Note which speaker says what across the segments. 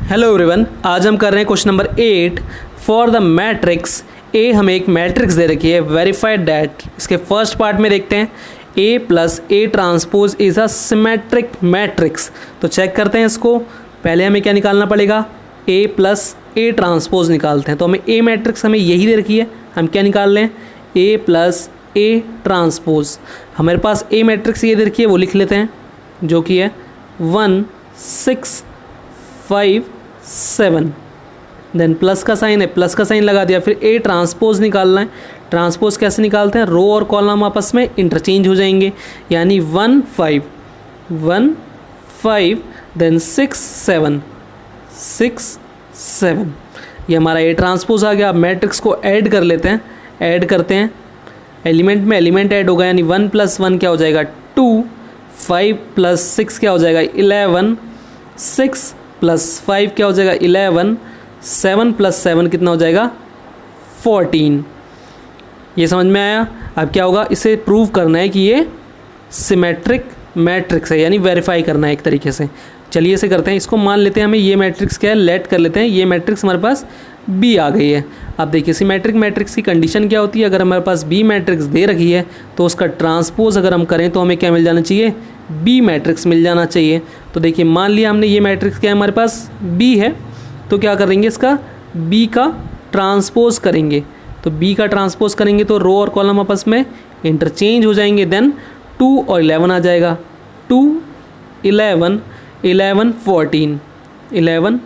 Speaker 1: Hello everyone, आज हम कर रहे हैं question number 8 for the matrix A. हमें एक मैट्रिक्स दे रखी है, वेरीफाइड दैट। इसके फर्स्ट पार्ट में देखते हैं A plus A transpose is a symmetric matrix. तो चेक करते हैं इसको। पहले हमें क्या निकालना पड़ेगा, ए प्लस ए ट्रांसपोज निकालते हैं। तो हमें ए मैट्रिक्स हमें यही दे रखी है, हम क्या निकाल रहे हैं, ए प्लस ए ट्रांसपोज। हमारे पास ए मैट्रिक्स ये दे रखी है, वो लिख लेते हैं, जो कि है 1 6 5 7। देन प्लस का साइन है, प्लस का साइन लगा दिया। फिर ए ट्रांसपोज निकालना है। ट्रांसपोज कैसे निकालते हैं, रो और कॉलम आपस में इंटरचेंज हो जाएंगे, यानी 1 5 देन 6 7 6 7। ये हमारा ए ट्रांसपोज आ गया। अब मैट्रिक्स को ऐड कर लेते हैं, ऐड करते हैं। एलिमेंट में एलिमेंट ऐड होगा, यानी 1 + 1 क्या हो जाएगा 2, 5 + 6 क्या हो जाएगा 11, 6 + 5 क्या हो जाएगा 11, 7 + 7 कितना हो जाएगा 14। ये समझ में आया। अब क्या होगा, इसे प्रूव करना है कि ये सिमेट्रिक मैट्रिक्स है, यानी वेरीफाई करना है एक तरीके से। चलिए इसे करते हैं। इसको मान लेते हैं, हमें ये मैट्रिक्स क्या है, लेट कर लेते हैं। ये मैट्रिक्स हमारे पास बी आ गई है। अब देखिए सिमेट्रिक मैट्रिक्स की कंडीशन क्या होती है, अगर हमारे पास बी मैट्रिक्स दे रखी है तो उसका ट्रांसपोज अगर हम करें तो हमें क्या मिल जाना चाहिए, बी मैट्रिक्स मिल जाना चाहिए। तो देखिए मान लिया हमने ये मैट्रिक्स क्या है, हमारे पास बी है, तो क्या करेंगे, इसका बी का ट्रांसपोज करेंगे। तो बी का ट्रांसपोज करेंगे तो रो और कॉलम आपस में इंटरचेंज हो जाएंगे। देन 2 और 11 आ जाएगा, 2 11 11 14 11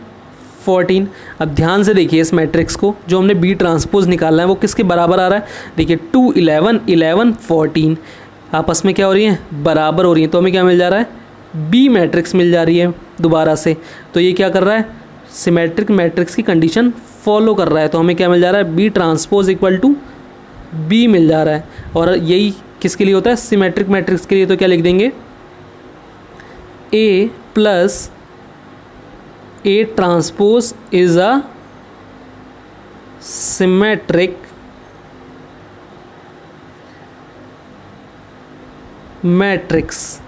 Speaker 1: 14। अब ध्यान से देखिए इस मैट्रिक्स को, जो हमने बी ट्रांसपोज निकालना है वो किसके बराबर आ रहा है। देखिए 2 11 11 14 आपस में क्या हो रही हैं, बराबर हो रही हैं। तो हमें क्या मिल जा रहा है, बी मैट्रिक्स मिल जा रही है दोबारा से। तो ये क्या कर रहा है, सिमेट्रिक मैट्रिक्स की कंडीशन फॉलो कर रहा है। तो हमें क्या मिल जा रहा है, B transpose equal to B मिल जा रहा है। और यही किसके लिए होता है, सिमेट्रिक मैट्रिक्स के लिए। तो क्या लिख देंगे, A plus A transpose is a symmetric matrix.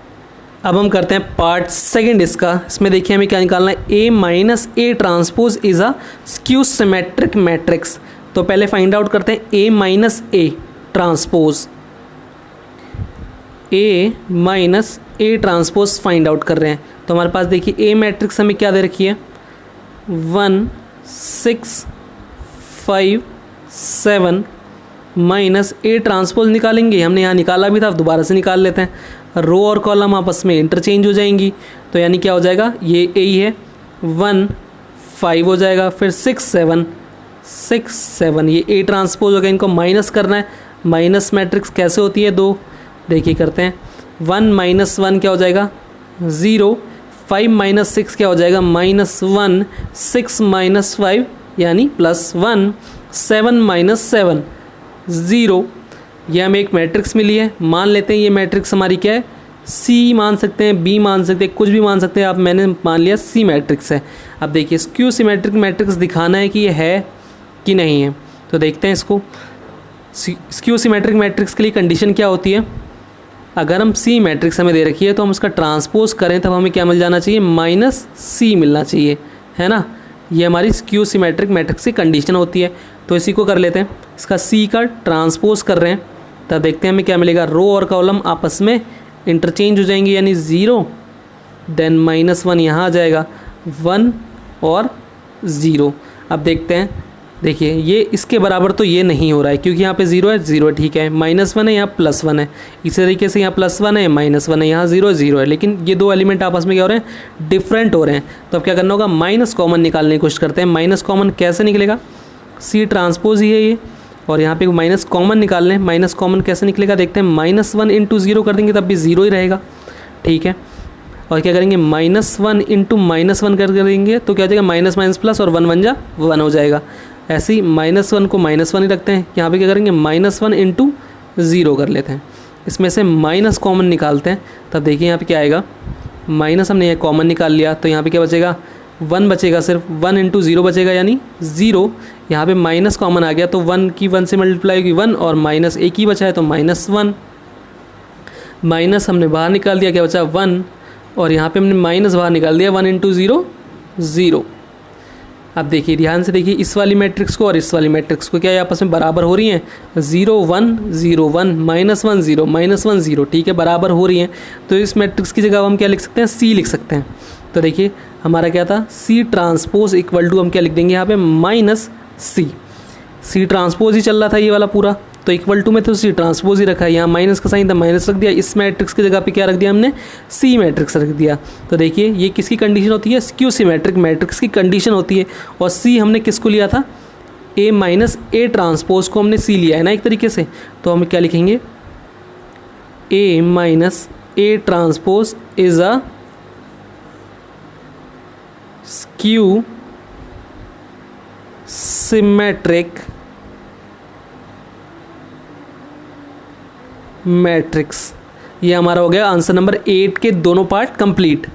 Speaker 1: अब हम करते हैं पार्ट सेकंड इसका। इसमें देखिए हमें क्या निकालना है, A minus A transpose is a skew symmetric matrix. तो पहले फाइंड आउट करते हैं A minus A transpose. A minus A transpose find out कर रहे हैं। तो हमारे पास देखिए ए मैट्रिक्स हमें क्या दे रखी है, 1 6 5 7 माइनस ए ट्रांसपोज निकालेंगे। हमने यहाँ निकाला भी था, अब दोबारा से निकाल लेते हैं। रो और कॉलम आपस में इंटरचेंज हो जाएंगी, तो यानी क्या हो जाएगा, ये ए ही है, 1 5 हो जाएगा, फिर 6 7 ये ए ट्रांसपोज हो गया। इनको माइनस करना है। माइनस मैट्रिक्स कैसे होती है, दो देखिए करते हैं। 1 - 1 क्या हो जाएगा 0, 5 - 6 क्या हो जाएगा -1, 6 - 5 यानी +1, 7 - 7 0। ये हमें एक मैट्रिक्स मिली है। मान लेते हैं ये मैट्रिक्स हमारी क्या है, सी मान सकते हैं, बी मान सकते हैं, कुछ भी मान सकते हैं आप। मैंने मान लिया सी मैट्रिक्स है। अब देखिए स्क्यू सिमेट्रिक मैट्रिक्स दिखाना है कि ये है कि नहीं है। तो देखते हैं इसको। स्क्यू सिमेट्रिक मैट्रिक्स के लिए कंडीशन क्या होती है, अगर हम सी मैट्रिक्स हमें दे रखी है तो हम उसका ट्रांसपोज करें तब हमें क्या मिल जाना चाहिए, -c मिलना चाहिए, है ना। ये हमारी स्क्यू सिमेट्रिक मैट्रिक्स की कंडीशन होती है। तो इसी को कर लेते हैं, इसका सी का ट्रांसपोज कर रहे हैं, तब देखते हैं हमें क्या मिलेगा। रो और कॉलम आपस में इंटरचेंज हो जाएंगे, यानी 0 देन -1 यहाँ आ जाएगा, 1 और 0। अब देखते हैं, देखिए ये इसके बराबर तो ये नहीं हो रहा है, क्योंकि यहाँ पे 0 है, 0 ठीक है, -1 है, यहाँ +1 है। इसी तरीके से यहाँ +1 है, -1 है, यहाँ 0 0 है। लेकिन ये दो एलिमेंट आपस में क्या हो रहे हैं, डिफरेंट हो रहे हैं। तो अब क्या करना होगा, माइनस कॉमन निकालने की कोशिश करते हैं। माइनस कॉमन कैसे निकलेगा, सी ट्रांसपोज ही है ये, और यहाँ पे माइनस कॉमन निकाल लें। माइनस कॉमन कैसे निकलेगा देखते हैं, -1 × 0 कर देंगे तब भी 0 ही रहेगा, ठीक है। और क्या करेंगे, -1 × -1 कर देंगे तो क्या हो जाएगा, माइनस माइनस प्लस, और 1 1 जा 1 हो जाएगा। ऐसे ही -1 को -1 ही रखते हैं। यहाँ पे क्या करेंगे, -1 × 0 कर लेते हैं। इसमें से माइनस कॉमन निकालते हैं, तब देखिए यहाँ पे क्या आएगा, माइनस हमने ये कॉमन निकाल लिया, तो यहाँ पे क्या बचेगा, 1 बचेगा, सिर्फ 1 × 0 बचेगा, यानी 0। यहाँ पे माइनस कॉमन आ गया तो 1 की 1 से मल्टीप्लाई होगी 1, और माइनस एक ही बचा है तो -1। माइनस हमने बाहर निकाल दिया, क्या बचा 1, और यहाँ पे हमने माइनस बाहर निकाल दिया, 1 × 0 0। अब देखिए ध्यान से देखिए, इस वाली मैट्रिक्स को और इस वाली मैट्रिक्स को क्या ये आपस में बराबर हो रही हैं? 0 1 0 1 -1 0 -1 0, ठीक है, बराबर हो रही हैं। तो इस मैट्रिक्स की जगह हम क्या लिख सकते हैं? सी लिख सकते हैं। तो देखिए हमारा क्या था? सी ट्रांसपोज इक्वल टू हम क्या लिख देंगे यहाँ पे? माइनस सी। सी ट्रांसपोज ही चल रहा था ये वाला पूरा, तो इक्वल टू में तो सी ट्रांसपोज ही रखा है, यहाँ माइनस का साइन था, माइनस रख दिया। इस मैट्रिक्स की जगह पे क्या रख दिया हमने? सी मैट्रिक्स रख दिया। तो देखिए ये किसकी कंडीशन होती है? स्क्यू सिमेट्रिक मैट्रिक्स की कंडीशन होती है। और सी हमने किसको लिया था? ए माइनस ए ट्रांसपोज को हमने सी लिया है ना एक तरीके से। तो हम क्या लिखेंगे? A minus A transpose is a skew symmetric matrix. ये हमारा हो गया आंसर नंबर 8 के दोनों पार्ट कंप्लीट।